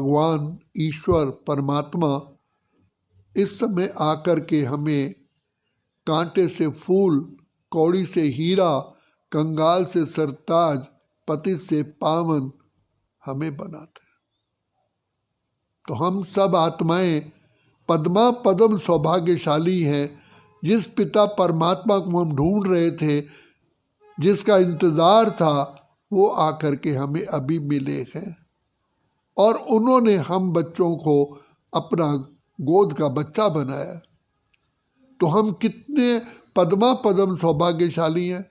भगवान ईश्वर परमात्मा इस समय आकर के हमें कांटे से फूल, कौड़ी से हीरा, कंगाल से सरताज, पतित से पावन हमें बनाते हैं। तो हम सब आत्माएं पद्मा पद्म सौभाग्यशाली हैं। जिस पिता परमात्मा को हम ढूंढ रहे थे, जिसका इंतजार था, वो आकर के हमें अभी मिले हैं और उन्होंने हम बच्चों को अपना गोद का बच्चा बनाया। तो हम कितने पद्मा पद्म सौभाग्यशाली हैं।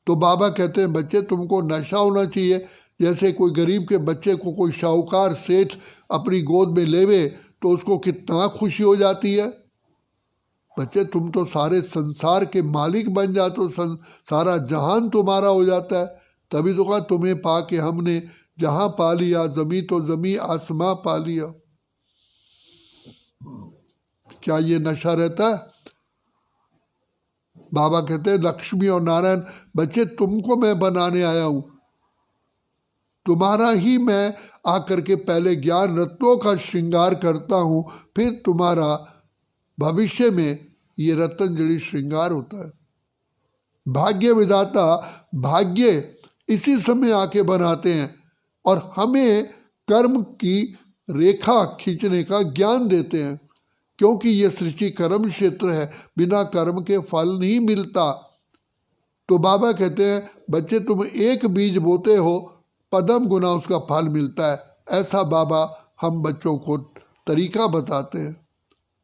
तो बाबा कहते हैं बच्चे तुमको नशा होना चाहिए। जैसे कोई गरीब के बच्चे को कोई शाहूकार सेठ अपनी गोद में लेवे तो उसको कितना खुशी हो जाती है। बच्चे तुम तो सारे संसार के मालिक बन जाते हो, सारा जहान तुम्हारा हो जाता है। तभी तो कहा तुम्हें पा के हमने जहां पा लिया, जमी तो जमी आसमां पा लिया। क्या ये नशा रहता है? बाबा कहते हैं लक्ष्मी और नारायण बच्चे तुमको मैं बनाने आया हूं, तुम्हारा ही मैं आकर के पहले ज्ञान रत्नों का श्रृंगार करता हूं, फिर तुम्हारा भविष्य में ये रत्नजड़ी श्रृंगार होता है। भाग्य विधाता भाग्य इसी समय आके बनाते हैं और हमें कर्म की रेखा खींचने का ज्ञान देते हैं, क्योंकि ये सृष्टि कर्म क्षेत्र है, बिना कर्म के फल नहीं मिलता। तो बाबा कहते हैं बच्चे तुम एक बीज बोते हो, पद्म गुना उसका फल मिलता है। ऐसा बाबा हम बच्चों को तरीका बताते हैं।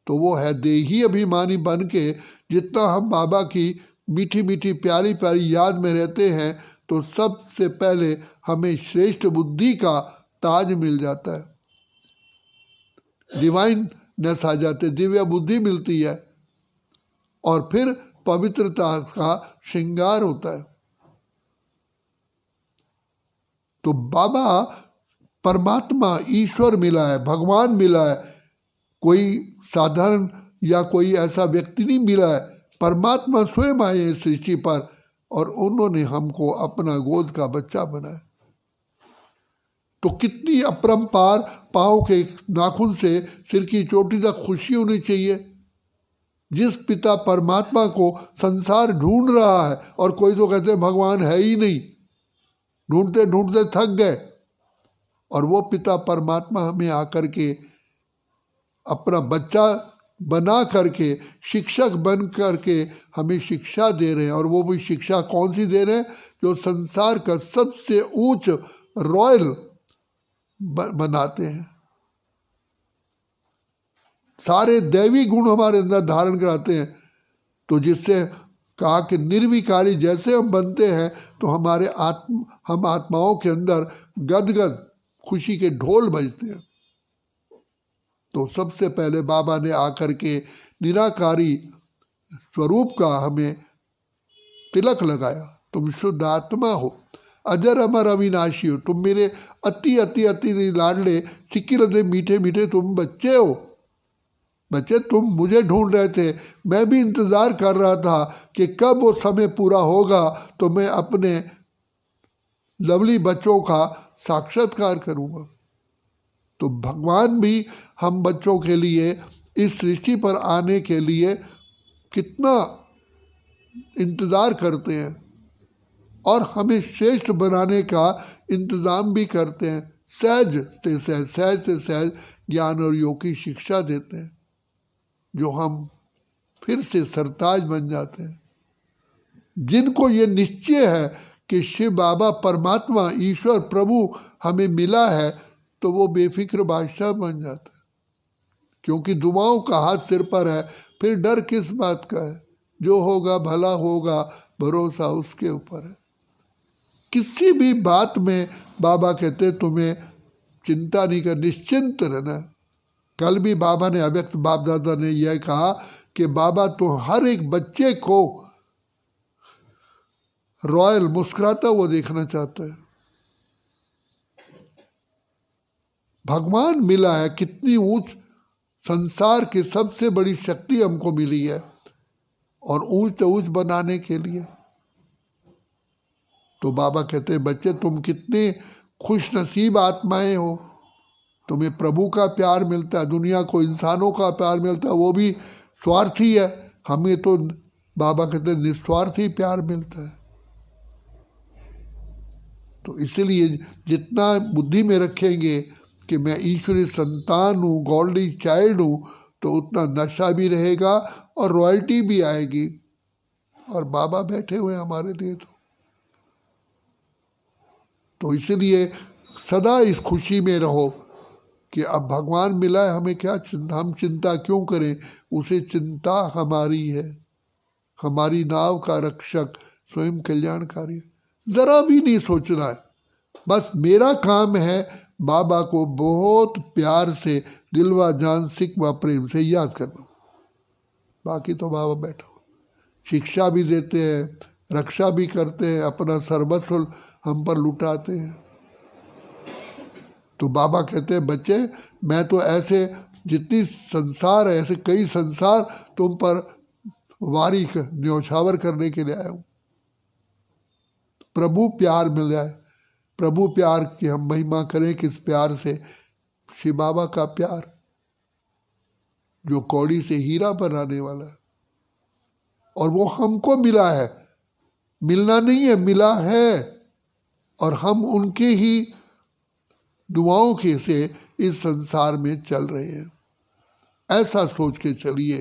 तो वो है देही अभिमानी बन के जितना हम बाबा की मीठी मीठी प्यारी प्यारी याद में रहते हैं, तो सबसे पहले हमें श्रेष्ठ बुद्धि का ताज मिल जाता है, डिवाइननेस आ जाते, दिव्य बुद्धि मिलती है और फिर पवित्रता का श्रृंगार होता है। तो बाबा परमात्मा ईश्वर मिला है, भगवान मिला है, कोई साधारण या कोई ऐसा व्यक्ति नहीं मिला है। परमात्मा स्वयं आए हैं सृष्टि पर और उन्होंने हमको अपना गोद का बच्चा बनाया। तो कितनी अपरंपार पाँव के नाखून से सिर की चोटी तक खुशी होनी चाहिए। जिस पिता परमात्मा को संसार ढूंढ रहा है और कोई तो कहते हैं भगवान है ही नहीं, ढूंढते ढूंढते थक गए, और वो पिता परमात्मा हमें आकर के अपना बच्चा बना करके शिक्षक बन करके हमें शिक्षा दे रहे हैं। और वो भी शिक्षा कौन सी दे रहे हैं? जो संसार का सबसे ऊंच रॉयल बनाते हैं। सारे दैवी गुण हमारे अंदर धारण कराते हैं। तो जिससे कहा कि निर्विकारी जैसे हम बनते हैं तो हम आत्माओं के अंदर गदगद खुशी के ढोल बजते हैं। तो सबसे पहले बाबा ने आकर के निराकारी स्वरूप का हमें तिलक लगाया। तुम शुद्ध आत्मा हो, अजर अमर अविनाशी हो, तुम मेरे अति अति अति लाडले सिक्की लदे मीठे मीठे तुम बच्चे हो। बच्चे तुम मुझे ढूंढ रहे थे, मैं भी इंतज़ार कर रहा था कि कब वो समय पूरा होगा तो मैं अपने लवली बच्चों का साक्षात्कार करूँगा। तो भगवान भी हम बच्चों के लिए इस सृष्टि पर आने के लिए कितना इंतज़ार करते हैं और हमें श्रेष्ठ बनाने का इंतज़ाम भी करते हैं। सहज से सहज ज्ञान और योग की शिक्षा देते हैं, जो हम फिर से सरताज बन जाते हैं। जिनको ये निश्चय है कि शिव बाबा परमात्मा ईश्वर प्रभु हमें मिला है, तो वो बेफिक्र बादशाह बन जाता है, क्योंकि दुआओं का हाथ सिर पर है। फिर डर किस बात का है? जो होगा भला होगा, भरोसा उसके ऊपर है। किसी भी बात में बाबा कहते तुम्हें चिंता नहीं कर, निश्चिंत रहना। कल भी बाबा ने अव्यक्त बाप दादा ने यह कहा कि बाबा तो हर एक बच्चे को रॉयल मुस्कुराता हुआ देखना चाहता है। भगवान मिला है, कितनी ऊंच संसार की सबसे बड़ी शक्ति हमको मिली है और ऊंच तो ऊंच बनाने के लिए। तो बाबा कहते हैं बच्चे तुम कितने खुश नसीब आत्माएं हो, तुम्हें प्रभु का प्यार मिलता है, दुनिया को इंसानों का प्यार मिलता है, वो भी स्वार्थी है। हमें तो बाबा कहते हैं निस्वार्थी प्यार मिलता है। तो इसलिए जितना बुद्धि में रखेंगे कि मैं ईश्वरीय संतान हूँ, गॉडली चाइल्ड हूँ, तो उतना नशा भी रहेगा और रॉयल्टी भी आएगी। और बाबा बैठे हुए हैं हमारे लिए। तो इसलिए सदा इस खुशी में रहो कि अब भगवान मिला है, हमें क्या चिंता, हम चिंता क्यों करें, उसे चिंता हमारी है। हमारी नाव का रक्षक स्वयं कल्याणकारी है। जरा भी नहीं सोचना है, बस मेरा काम है बाबा को बहुत प्यार से दिल व जान सिख व प्रेम से याद करना। बाकी तो बाबा बैठा हो, शिक्षा भी देते हैं, रक्षा भी करते हैं, अपना सर्वस्व हम पर लुटाते हैं। तो बाबा कहते हैं बच्चे, मैं तो ऐसे जितनी संसार है, ऐसे कई संसार तुम पर वारी न्यौछावर करने के लिए आया हूँ। प्रभु प्यार मिल जाए, प्रभु प्यार की हम महिमा करें। किस प्यार से? श्री बाबा का प्यार जो कौड़ी से हीरा बनाने वाला है, और वो हमको मिला है, मिलना नहीं है, मिला है। और हम उनके ही दुआओं के से इस संसार में चल रहे हैं। ऐसा सोच के चलिए,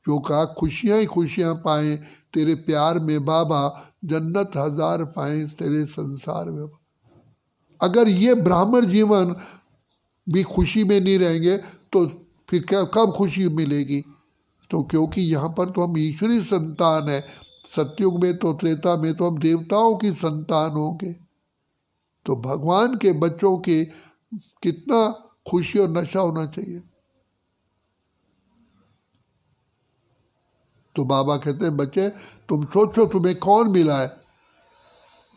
जो कहा खुशियां ही खुशियां पाएं तेरे प्यार में बाबा, जन्नत हजार पाएं तेरे संसार में। अगर ये ब्राह्मण जीवन भी खुशी में नहीं रहेंगे तो फिर क्या, कब खुशी मिलेगी? तो क्योंकि यहाँ पर तो हम ईश्वरी संतान है। सतयुग में तो, त्रेता में तो हम देवताओं की संतान होंगे। तो भगवान के बच्चों के कितना खुशी और नशा होना चाहिए। तो बाबा कहते हैं बच्चे, तुम सोचो तुम्हें कौन मिला है,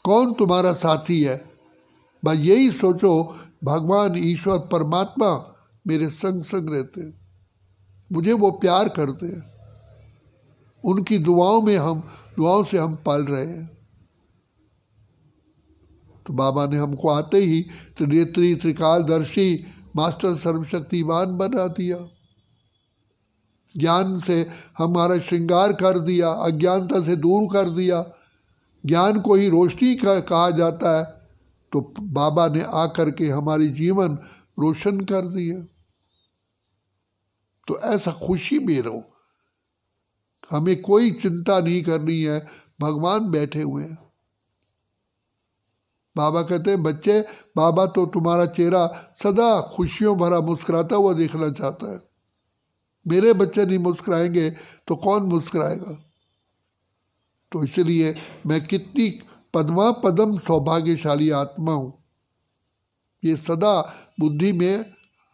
कौन तुम्हारा साथी है। बस यही सोचो, भगवान ईश्वर परमात्मा मेरे संग संग रहते हैं, मुझे वो प्यार करते हैं, उनकी दुआओं से हम पल रहे हैं। तो बाबा ने हमको आते ही त्रिनेत्री त्रिकालदर्शी मास्टर सर्वशक्तिवान बना दिया। ज्ञान से हमारा श्रृंगार कर दिया, अज्ञानता से दूर कर दिया। ज्ञान को ही रोशनी कहा जाता है। तो बाबा ने आकर के हमारी जीवन रोशन कर दिया। तो ऐसा खुशी में रहो, हमें कोई चिंता नहीं करनी है, भगवान बैठे हुए हैं। बाबा कहते हैं बच्चे, बाबा तो तुम्हारा चेहरा सदा खुशियों भरा मुस्कुराता हुआ देखना चाहता है। मेरे बच्चे नहीं मुस्कुराएंगे तो कौन मुस्कुराएगा? तो इसलिए मैं कितनी पद्मा पदम सौभाग्यशाली आत्मा हूँ, ये सदा बुद्धि में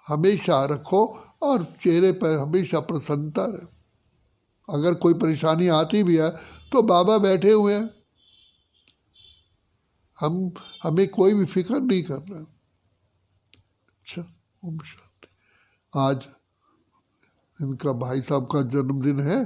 हमेशा रखो और चेहरे पर हमेशा प्रसन्नता रहे। अगर कोई परेशानी आती भी है तो बाबा बैठे हुए हैं, हमें कोई भी फिक्र नहीं करना। अच्छा, ओम शांति। आज इनका भाई साहब का जन्मदिन है।